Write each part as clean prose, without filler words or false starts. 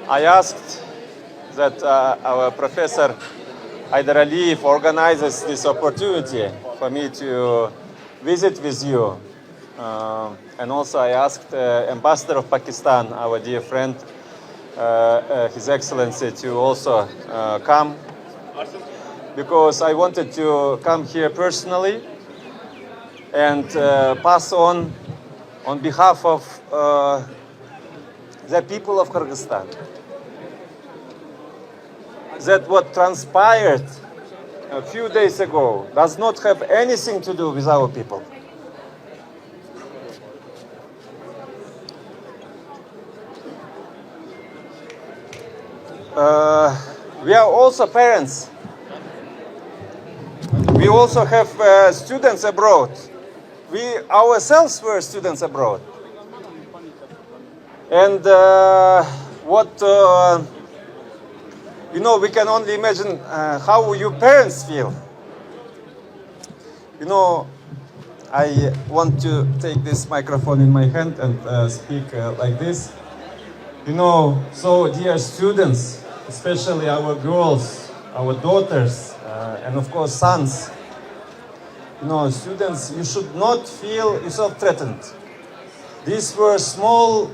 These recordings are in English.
I asked that our professor Haydar Aliyev organizes this opportunity for me to visit with you. And also I asked Ambassador of Pakistan, our dear friend, His Excellency, to also come, because I wanted to come here personally and pass on behalf of the people of Kyrgyzstan, that what transpired a few days ago does not have anything to do with our people. We are also parents. We also have students abroad. We ourselves were students abroad. And we can only imagine how your parents feel. I want to take this microphone in my hand and speak like this. So dear students, especially our girls, our daughters, and of course sons, students, you should not feel yourself threatened. These were small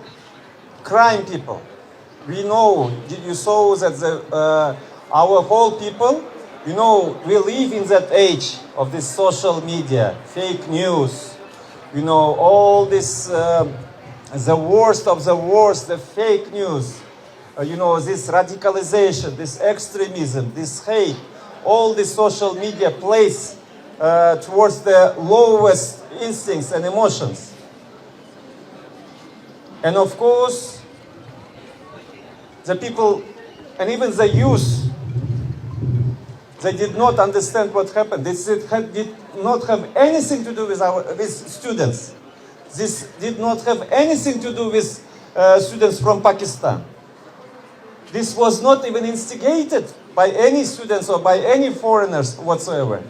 crime people. We know, you saw that our whole people, we live in that age of this social media, fake news, all this, the worst of the worst, the fake news, this radicalization, this extremism, this hate, all this social media plays towards the lowest instincts and emotions. And of course, the people and even the youth, they did not understand what happened. This did not have anything to do with students. This did not have anything to do with students from Pakistan. This was not even instigated by any students or by any foreigners whatsoever.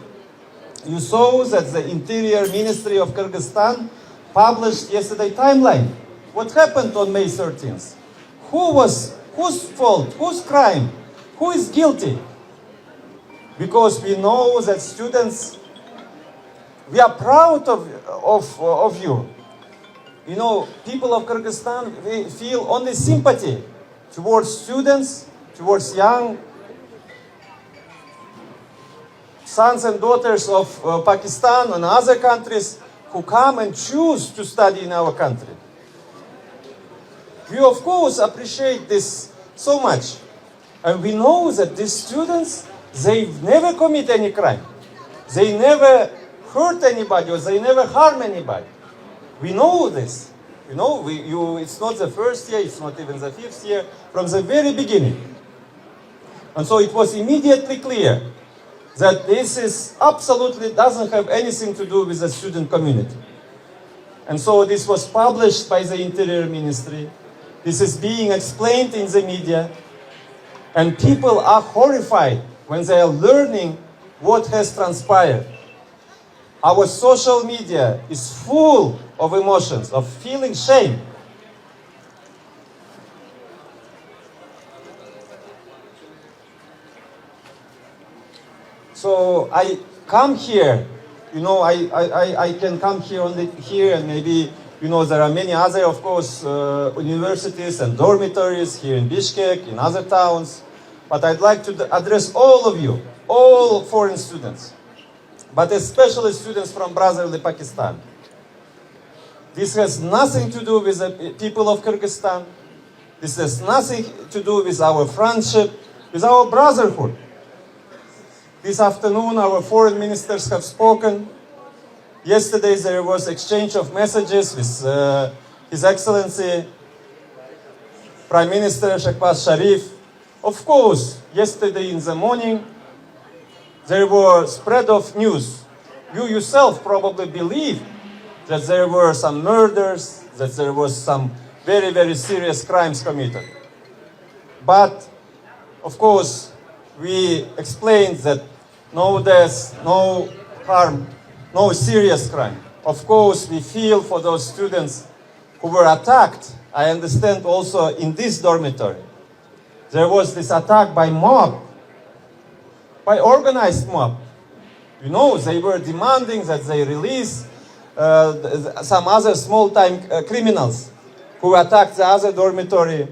You saw that the Interior Ministry of Kyrgyzstan published yesterday timeline. What happened on May 13th? Whose fault? Whose crime? Who is guilty? Because we know that students, we are proud of you. People of Kyrgyzstan, we feel only sympathy towards students, towards young sons and daughters of Pakistan and other countries who come and choose to study in our country. We of course appreciate this so much. And we know that these students, they never commit any crime. They never hurt anybody or they never harm anybody. We know this. It's not the first year, it's not even the 5th year, from the very beginning. And so it was immediately clear that this absolutely doesn't have anything to do with the student community. And so this was published by the Interior Ministry. This is being explained in the media. And people are horrified when they are learning what has transpired. Our social media is full of emotions, of feeling shame. So I come here, I can come here only here, and maybe, there are many other, of course, universities and dormitories here in Bishkek, in other towns. But I'd like to address all of you, all foreign students, but especially students from brotherly Pakistan. This has nothing to do with the people of Kyrgyzstan. This has nothing to do with our friendship, with our brotherhood. This afternoon, our foreign ministers have spoken. Yesterday, there was exchange of messages with His Excellency Prime Minister Shehbaz Sharif. Of course, yesterday in the morning, there were spread of news. You yourself probably believe that there were some murders, that there was some very, very serious crimes committed. But, of course, we explained that no death, no harm, no serious crime. Of course, we feel for those students who were attacked, I understand also in this dormitory. there was this attack by mob, by organized mob. You know, they were demanding that they release some other small-time criminals who attacked the other dormitory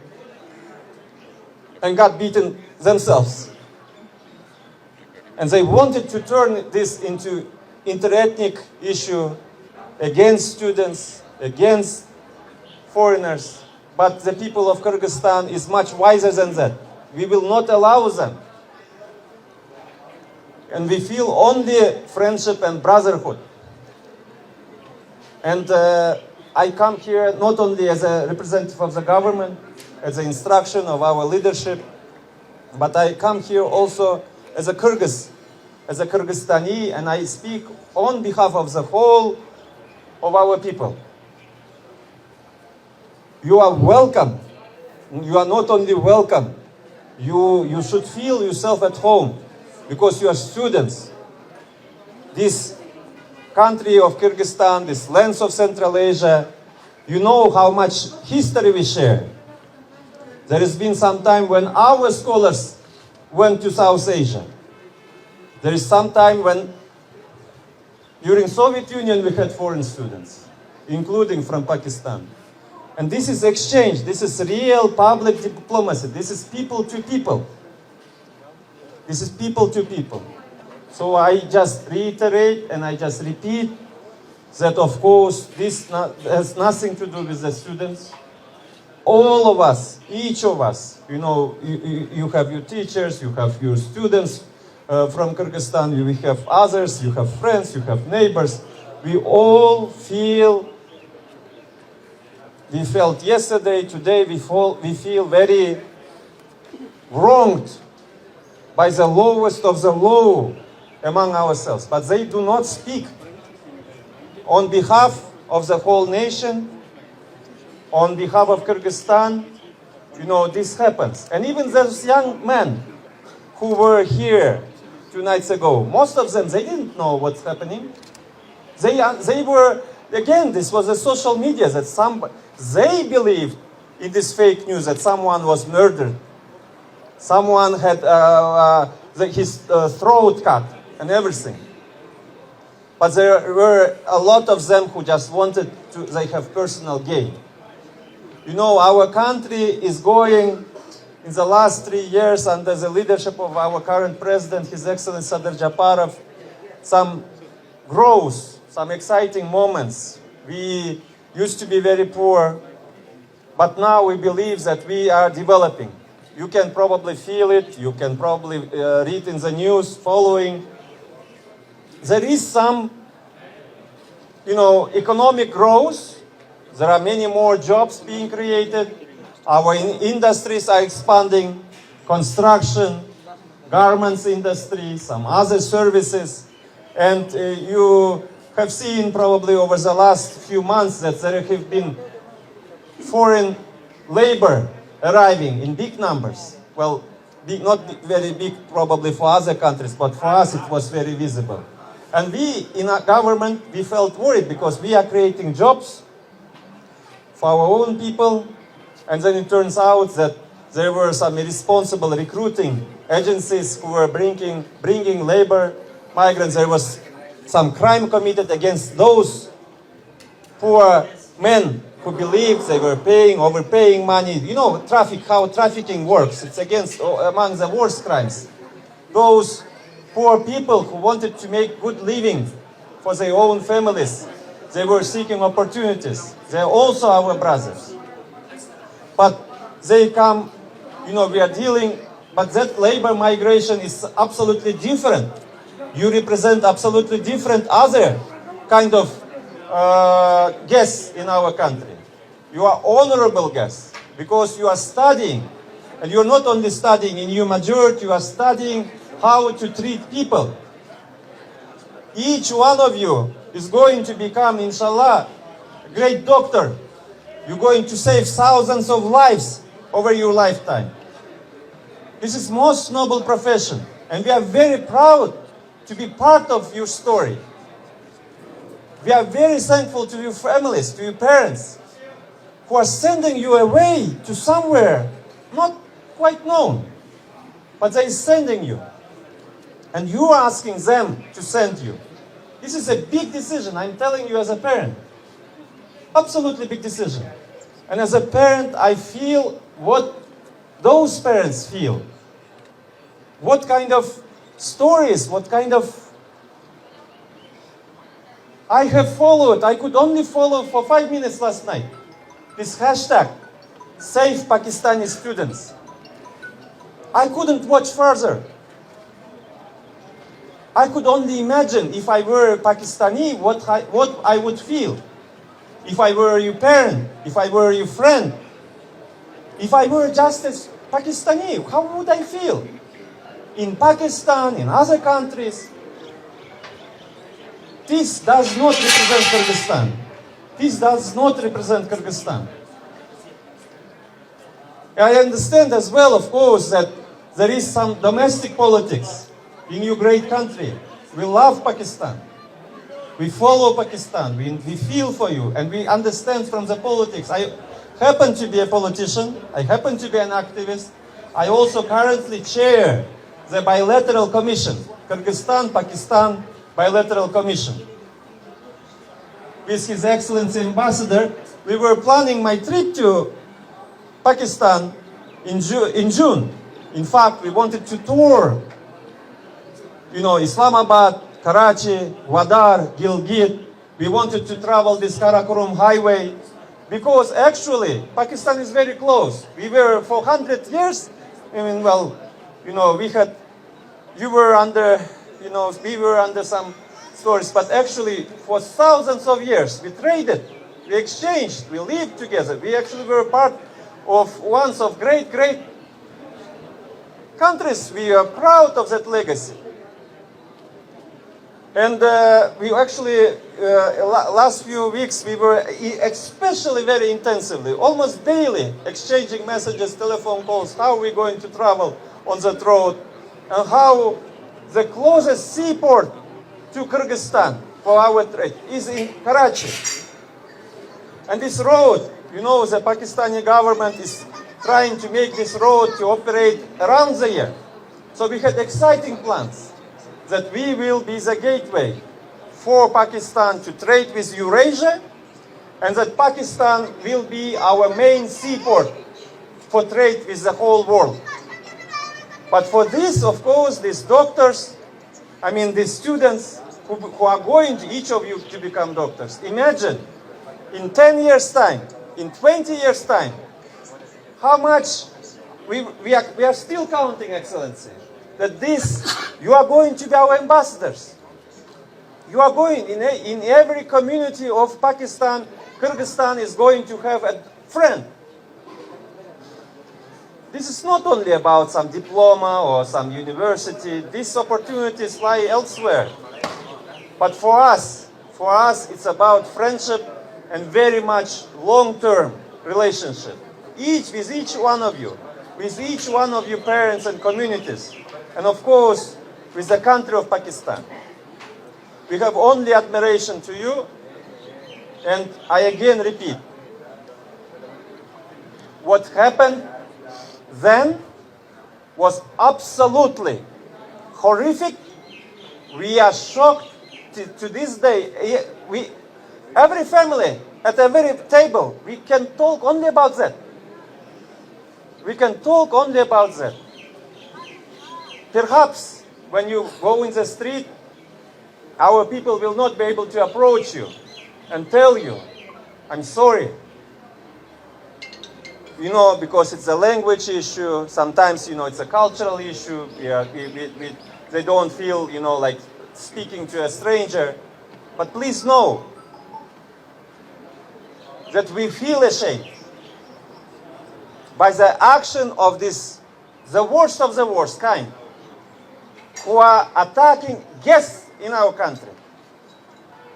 and got beaten themselves. And they wanted to turn this into interethnic issue against students, against foreigners. But the people of Kyrgyzstan is much wiser than that. We will not allow them. And we feel only friendship and brotherhood. And I come here not only as a representative of the government, as an instruction of our leadership, but I come here also as a Kyrgyz, as a Kyrgyzstani, and I speak on behalf of the whole of our people. You are welcome. You are not only welcome, you should feel yourself at home because you are students. This country of Kyrgyzstan, this lands of Central Asia, you know how much history we share. There has been some time when our scholars went to South Asia. There is some time when, during Soviet Union, we had foreign students, including from Pakistan. And this is exchange. This is real public diplomacy. This is people to people. This is people to people. So I just reiterate and I just repeat that, of course, this has nothing to do with the students. All of us, each of us, you know, you have your teachers, you have your students from Kyrgyzstan, you have others, you have friends, you have neighbors. We all feel, we felt yesterday, today we feel very wronged by the lowest of the low among ourselves. But they do not speak on behalf of the whole nation, on behalf of Kyrgyzstan. You know, this happens. And even those young men who were here 2 nights ago, most of them, they didn't know what's happening. They were, again, this was a social media that they believed in this fake news that someone was murdered. Someone had his throat cut and everything. But there were a lot of them who just wanted to, they have personal gain. You know, our country is going, in the last 3 years, under the leadership of our current president, His Excellency Sadir Japarov, some growth, some exciting moments. We used to be very poor, but now we believe that we are developing. You can probably feel it, you can probably read in the news, following. There is some, you know, economic growth. There are many more jobs being created. Our industries are expanding, construction, garments industry, some other services. And you have seen probably over the last few months that there have been foreign labor arriving in big numbers. Well, not very big probably for other countries, but for us it was very visible. And we, in our government, we felt worried because we are creating jobs for our own people. And then it turns out that there were some irresponsible recruiting agencies who were bringing labor migrants. There was some crime committed against those poor men who believed they were overpaying money. You know, how trafficking works. It's among the worst crimes. Those poor people who wanted to make good living for their own families, they were seeking opportunities. They're also our brothers. But they come, you know, we are dealing, but that labor migration is absolutely different. You represent absolutely different other kind of guests in our country. You are honorable guests because you are studying. And you're not only studying in your majority, you are studying how to treat people. Each one of you is going to become, inshallah, a great doctor. You're going to save thousands of lives over your lifetime. This is most noble profession. And we are very proud to be part of your story. We are very thankful to your families, to your parents, who are sending you away to somewhere not quite known. But they are sending you. And you are asking them to send you. This is a big decision, I'm telling you as a parent. Absolutely big decision. And as a parent, I feel what those parents feel. What kind of stories, what kind of... I have followed, I could only follow for 5 minutes last night, this hashtag, Save Pakistani Students. I couldn't watch further. I could only imagine if I were Pakistani, what I would feel. If I were your parent, if I were your friend, if I were just as Pakistani, how would I feel? In Pakistan, in other countries. This does not represent Kyrgyzstan. This does not represent Kyrgyzstan. I understand as well, of course, that there is some domestic politics in your great country. We love Pakistan. We follow Pakistan. We feel for you. And we understand from the politics. I happen to be a politician. I happen to be an activist. I also currently chair the bilateral commission, Kyrgyzstan-Pakistan Bilateral Commission. With His Excellency Ambassador, we were planning my trip to Pakistan in June. In fact, we wanted to tour, Islamabad, Karachi, Gwadar, Gilgit. We wanted to travel this Karakorum highway because actually Pakistan is very close. We were for 100 years. You were under, we were under some stories, but actually for thousands of years we traded, we exchanged, we lived together. We actually were part of one of great countries. We are proud of that legacy. And we actually, last few weeks, we were especially very intensively, almost daily, exchanging messages, telephone calls, how we're going to travel on that road, and how the closest seaport to Kyrgyzstan for our trade is in Karachi. And this road, the Pakistani government is trying to make this road to operate around the year. So we had exciting plans that we will be the gateway for Pakistan to trade with Eurasia, and that Pakistan will be our main seaport for trade with the whole world. But for this, of course, these doctors, these students who are going to, each of you, to become doctors. Imagine, in 10 years' time, in 20 years' time, how much we are still counting, Excellency, that you are going to be our ambassadors. You are going, in every community of Pakistan, Kyrgyzstan is going to have a friend. This is not only about some diploma or some university. These opportunities lie elsewhere. But for us, it's about friendship and very much long-term relationship. With each one of you, with each one of your parents and communities, and of course, with the country of Pakistan. We have only admiration to you, and I again repeat, what happened then was absolutely horrific. We are shocked to this day. Every family at every table, we can talk only about that. We can talk only about that. Perhaps when you go in the street, our people will not be able to approach you and tell you, I'm sorry. Because it's a language issue. Sometimes, it's a cultural issue. They don't feel, like speaking to a stranger. But please know that we feel ashamed by the action of the worst of the worst kind, who are attacking guests in our country.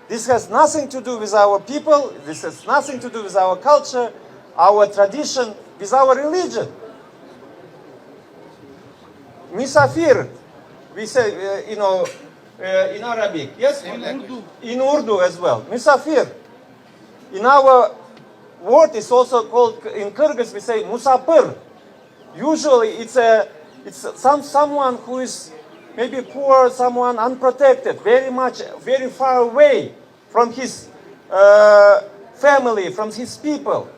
This has nothing to do with our people. This has nothing to do with our culture, our tradition, with our religion. Misafir, we say, in Arabic, yes? In Urdu as well. Misafir. In our word, it's also called, in Kyrgyz, we say musafir. Usually it's someone who is maybe poor, someone unprotected, very far away from his family, from his people.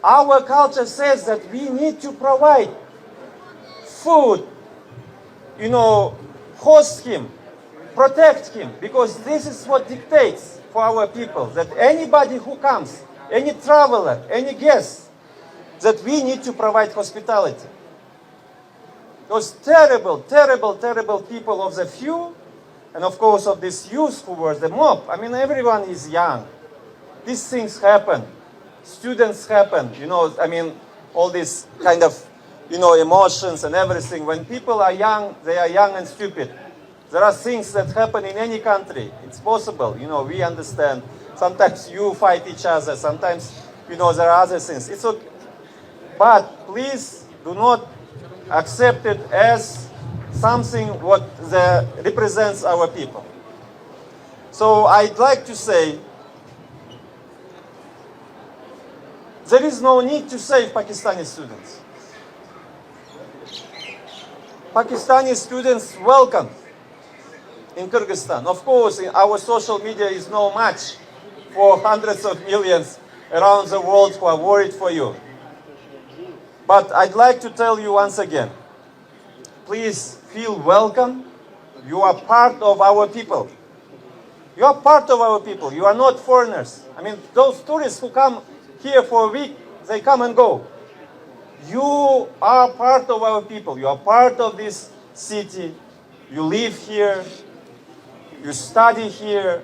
Our culture says that we need to provide food, host him, protect him, because this is what dictates for our people, that anybody who comes, any traveler, any guest, that we need to provide hospitality. Those terrible, terrible, terrible people of the few, and of course of this youth who were the mob. I mean, everyone is young. These things happen. Students happen, all these kind of, emotions and everything. When people are young, they are young and stupid. There are things that happen in any country. It's possible, we understand. Sometimes you fight each other. Sometimes, there are other things. It's okay. But please do not accept it as something what represents our people. So I'd like to say, there is no need to save Pakistani students. Pakistani students welcome in Kyrgyzstan. Of course, our social media is no match for hundreds of millions around the world who are worried for you. But I'd like to tell you once again, please feel welcome. You are part of our people. You are part of our people. You are not foreigners. I mean, those tourists who come here for a week, they come and go. You are part of our people. You are part of this city. You live here. You study here.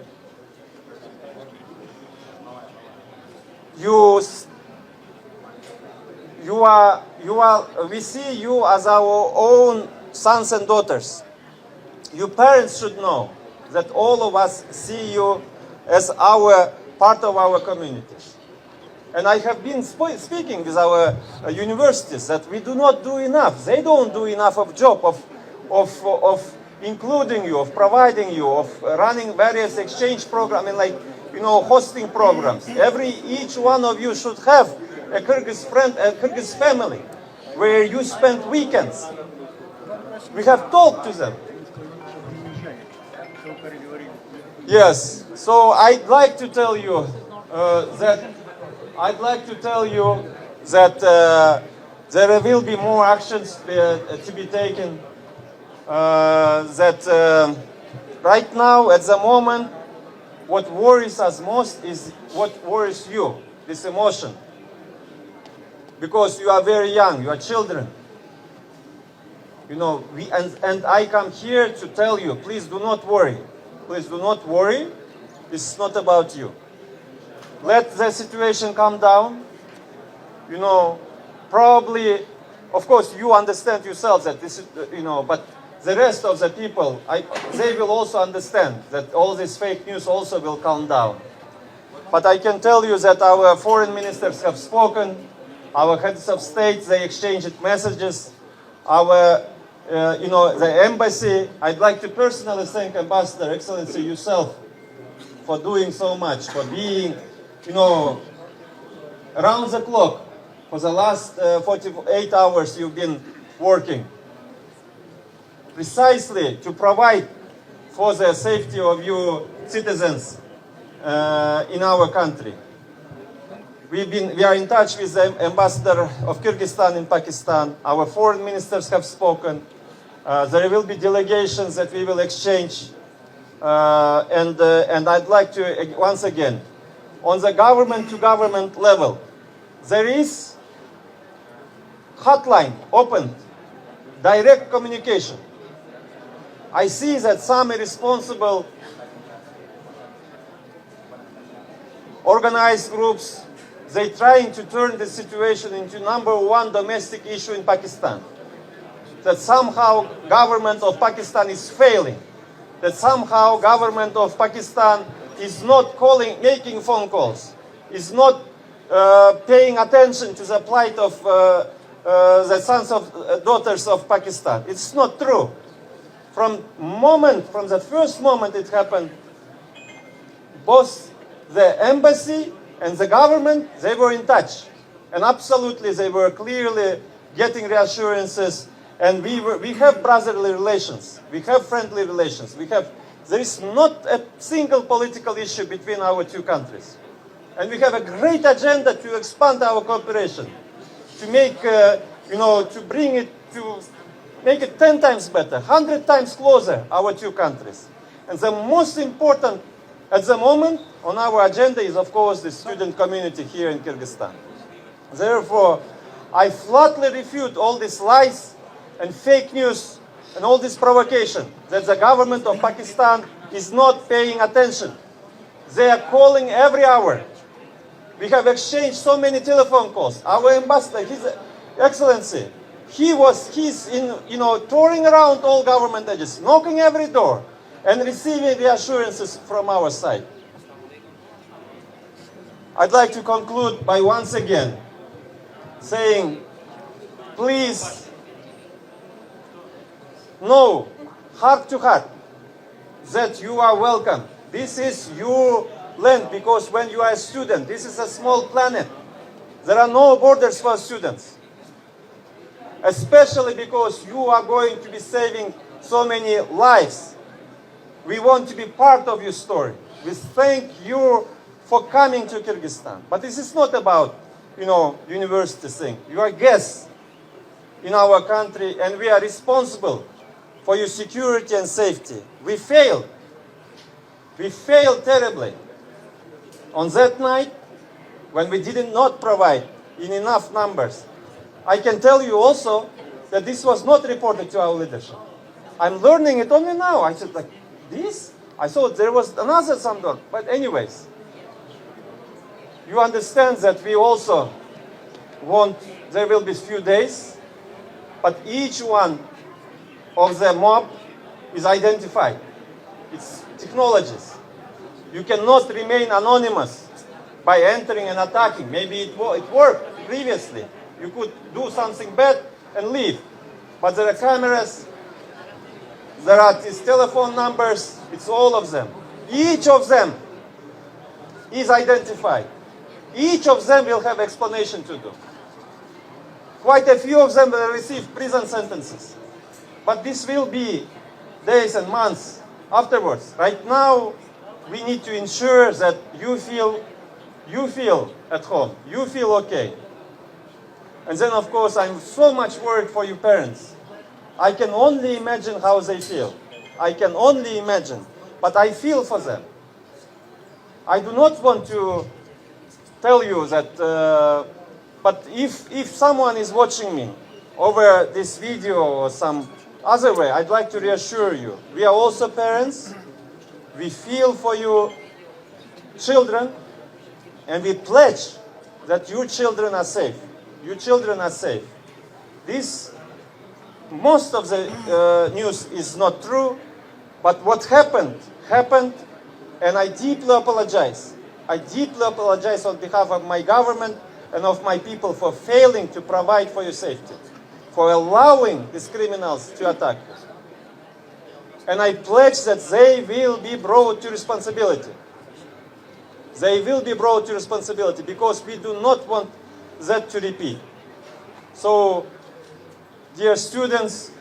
We see you as our own sons and daughters. You parents should know that all of us see you as part of our community. And I have been speaking with our universities that we do not do enough. They don't do enough of job of including you, of providing you, of running various exchange programs, hosting programs. Each one of you should have a Kyrgyz friend, a Kyrgyz family, where you spend weekends. We have talked to them. Yes. So I'd like to tell you that there will be more actions to be taken. Right now, at the moment, what worries us most is what worries you, this emotion. Because you are very young, you are children. And I come here to tell you, please do not worry. Please do not worry. This is not about you. Let the situation calm down. Probably, of course, you understand yourselves that this is, but the rest of the people, they will also understand that all this fake news also will calm down. But I can tell you that our foreign ministers have spoken, our heads of state, they exchanged messages, the embassy. I'd like to personally thank Ambassador, Excellency, yourself for doing so much, for being, around the clock. For the last 48 hours you've been working precisely to provide for the safety of you citizens in our country. We are in touch with the Ambassador of Kyrgyzstan in Pakistan. Our foreign ministers have spoken. There will be delegations that we will exchange. And I'd like to, once again, on the government-to-government level, there is hotline opened, direct communication. I see that some irresponsible organized groups, they're trying to turn the situation into #1 domestic issue in Pakistan. That somehow government of Pakistan is failing. That somehow government of Pakistan is not making phone calls, is not paying attention to the plight of the sons of daughters of Pakistan. It's not true. From the first moment it happened, both the embassy and the government, they were in touch. And absolutely they were clearly getting reassurances, and we have brotherly relations, we have friendly relations, there is not a single political issue between our two countries. And we have a great agenda to expand our cooperation, to make, to bring it, to make it 10 times better, 100 times closer, our two countries. And the most important at the moment on our agenda is, of course, the student community here in Kyrgyzstan. Therefore, I flatly refute all these lies and fake news and all this provocation that the government of Pakistan is not paying attention. They are calling every hour. We have exchanged so many telephone calls. Our ambassador, His Excellency, he's touring around all government agencies, knocking every door and receiving reassurances from our side. I'd like to conclude by once again saying, please know, heart to heart, that you are welcome. This is your land, because when you are a student, this is a small planet. There are no borders for students. Especially because you are going to be saving so many lives. We want to be part of your story. We thank you for coming to Kyrgyzstan. But this is not about, university thing. You are guests in our country, and we are responsible for your security and safety. We failed. We failed terribly. On that night, when we did not provide in enough numbers, I can tell you also that this was not reported to our leadership. I'm learning it only now. I said, this? I thought there was another something. But anyways, you understand that we also there will be few days, but each one of the mob is identified. It's technologies. You cannot remain anonymous by entering and attacking. Maybe it worked previously. You could do something bad and leave. But there are cameras, there are these telephone numbers, it's all of them. Each of them is identified. Each of them will have explanation to do. Quite a few of them will receive prison sentences. But this will be days and months afterwards. Right now, we need to ensure that you feel at home, you feel okay. And then, of course, I'm so much worried for your parents. I can only imagine how they feel. I can only imagine. But I feel for them. I do not want to tell you that, but if someone is watching me over this video or some other way, I'd like to reassure you. We are also parents. We feel for your children, and we pledge that your children are safe. Your children are safe. Most of the news is not true, but what happened, and I deeply apologize. I deeply apologize on behalf of my government and of my people for failing to provide for your safety, for allowing these criminals to attack you. And I pledge that they will be brought to responsibility. They will be brought to responsibility because we do not want that to repeat. So, dear students,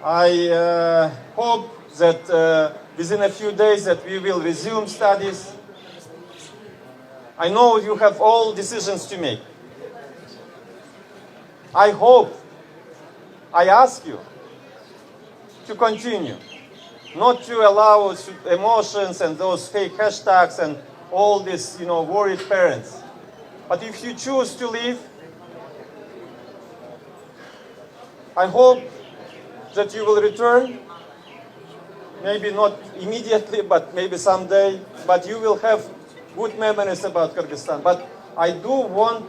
I hope that within a few days that we will resume studies. I know you have all decisions to make. I hope, I ask you to continue, not to allow emotions and those fake hashtags and all these, worried parents. But if you choose to leave, I hope that you will return, maybe not immediately, but maybe someday, but you will have good memories about Kyrgyzstan. But I do want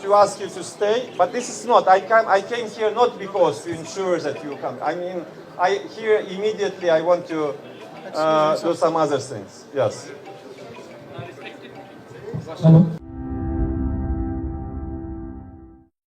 to ask you to stay, but this is not, I came here not because to ensure that you come. I mean, here immediately I want to do some other things, yes. Hello.